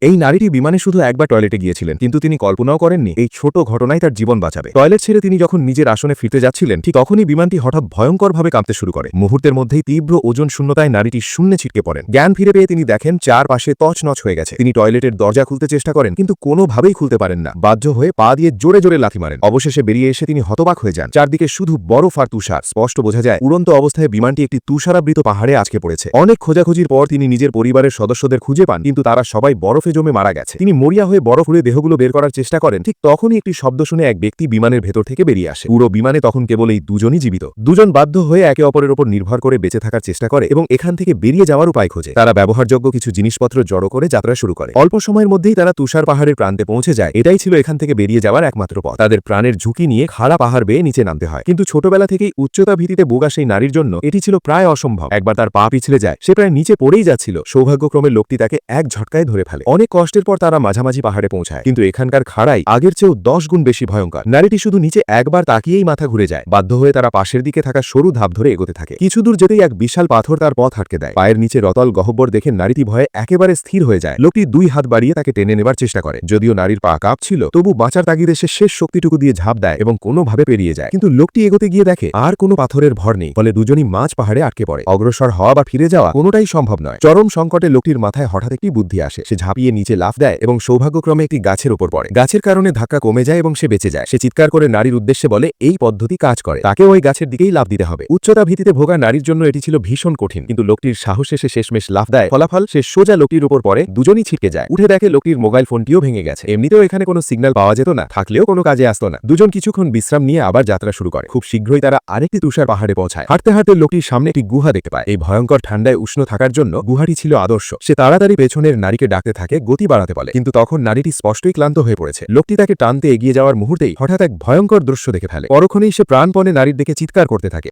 এই নারীটি বিমানে শুধু একবার টয়লেটে গিয়েছিলেন, কিন্তু তিনি কল্পনাও করেননি এই ছোট ঘটনায় তার জীবন বাঁচাবে। টয়লেট ছেড়ে তিনি যখন নিজের আসনে ফিরতে যাচ্ছিলেন, ঠিক তখনই বিমানটি হঠাৎ ভয়ঙ্করভাবে কাঁপতে শুরু করে। মুহূর্তের মধ্যেই তীব্র ওজন শূন্যতায় নারীটি শূন্যে ছিটকে পড়েন। জ্ঞান ফিরে পেয়ে তিনি দেখেন চারপাশে তছনছ হয়ে গেছে। তিনি টয়লেটের দরজা খুলতে চেষ্টা করেন, কিন্তু কোনোভাবেই খুলতে পারেন না। বাধ্য হয়ে পা দিয়ে জোরে জোরে লাথি মারেন। অবশেষে বেরিয়ে এসে তিনি হতবাক হয়ে যান। চারদিকে শুধু বরফ আর তুষার। স্পষ্ট বোঝা যায় উড়ন্ত অবস্থায় বিমানটি একটি তুষারাবৃত পাহাড়ে আটকে পড়েছে। অনেক খোঁজাখুঁজির পর তিনি নিজের পরিবারের সদস্যদের খুঁজে পান, কিন্তু তারা সবাই বরফে জমে মারা গেছে। তিনি মরিয়া হয়ে বরফ উড়ে দেহগুলো বের করার চেষ্টা করেন। ঠিক তখনই একটি শব্দ শুনে এক ব্যক্তি বিমানের ভেতর থেকে বেরিয়ে আসে। পুরো বিমানে তখন কেবল এই দুজনই জীবিত। দুজন বাধ্য হয়ে একে অপরের উপর নির্ভর করে বেঁচে থাকার চেষ্টা করে এবং এখান থেকে বেরিয়ে যাওয়ার উপায় খোঁজে। তারা ব্যবহারযোগ্য কিছু জিনিসপত্র জড়ো করে যাত্রা শুরু করে। অল্প সময়ের মধ্যেই তারা তুষার পাহাড়ের প্রান্তে পৌঁছে যায়। এটাই ছিল এখান থেকে বেরিয়ে যাওয়ার একমাত্র পথ। তাদের প্রাণের ঝুঁকি নিয়ে খাড়া পাহাড় বেয়ে নিচে নামতে হয়, কিন্তু ছোটবেলা থেকেই উচ্চতা ভীতিতে বোগা সেই নারীর জন্য এটি ছিল প্রায় অসম্ভব। একবার তার পা পিছলে যায়, সে প্রায় নিচে পড়েই যাচ্ছিল। সৌভাগ্যক্রমে লোকটি তাকে এক ঝটকায় ধরে ফেলে। অনেক কষ্টের পর তারা মাঝামাঝি পাহাড়ে পৌঁছায়, কিন্তু এখানকার খাড়াই আগের চেয়েও 10 গুণ বেশি ভয়ঙ্কর। নারীটি শুধু নিচে একবার তাকিয়েই মাথা ঘুরে যায়। বাধ্য হয়ে তারা পাশের দিকে থাকা সরু ধাপ ধরে এগোতে থাকে। কিছু দূর যেতেই এক বিশাল পাথর তার পথ আটকে দেয়। পায়ের নিচে রতল গহ্বর দেখে নারীটি ভয়ে একেবারে স্থির হয়ে যায়। লোকটি 2 হাত বাড়িয়ে তাকে টেনে নেবার চেষ্টা করে। যদিও নারীর পা কাঁপছিল, তবু বাঁচার তাগিদে সে শেষ শক্তিটুকু দিয়ে ঝাঁপ দেয় এবং কোনোভাবে পেরিয়ে যায়। কিন্তু লোকটি এগোতে গিয়ে দেখে আর কোনো পাথরের ভর নেই, ফলে দুজনই মাঝ পাহাড়ে আটকে পড়ে। অগ্রসর হওয়া বা ফিরে যাওয়া কোনোটাই সম্ভব নয়। চরম সংকটে লোকটির মাথায় হঠাৎ একটি বুদ্ধি আসে। সে ঝাঁপিয়ে নিচে লাফ দেয় এবং সৌভাগ্যক্রমে একটি গাছের উপর পড়ে। গাছের কারণে ধাক্কা কমে যায় এবং সে বেঁচে যায়। সে চিৎকার করে নারীর উদ্দেশ্যে বলে এই পদ্ধতি কাজ করে, তাকে ওই গাছের দিকেই লাফ দিতে হবে। উচ্চতা ভীতিতে ভোগা নারীর জন্য এটি ছিল ভীষণ কঠিন, কিন্তু লোকটির সাহসে সে শেষমেশ লাফ দেয়। ফলাফল, সে সোজা লোকটির উপর পড়ে। দুজনই ছিটকে যায়। উঠে দেখে লোকটির মোবাইল ফোনটিও ভেঙে গেছে। এমনিতেও এখানে কোনো সিগন্যাল পাওয়া যেত না, থাকলেও কোনো কাজে আসতো না। দুজন কিছুক্ষণ বিশ্রাম নিয়ে আবার যাত্রা শুরু করে। খুব শীঘ্রই তারা আরেকটি তুষার পাহাড়ে পৌঁছায়। হাঁটতে হাঁটতে লোকটির সামনে একটি গুহা দেখতে পায়। এই ভয়ঙ্কর ঠান্ডায় উষ্ণ থাকার জন্য গুহাটি ছিল আদর্শ। সে তাড়াতাড়ি পেছনের নারীকে ডাকতে থাকে, গতি বাড়াতে বলে, কিন্তু তখন নারীটি স্পষ্টই ক্লান্ত হয়ে পড়েছে। লোকটি তাকে টানতে এগিয়ে যাওয়ার মুহূর্তেই হঠাৎ এক ভয়ঙ্কর দৃশ্য দেখে ফেলে। পরক্ষণেই সে প্রাণপণে নারীর দিকে চিৎকার করতে থাকে।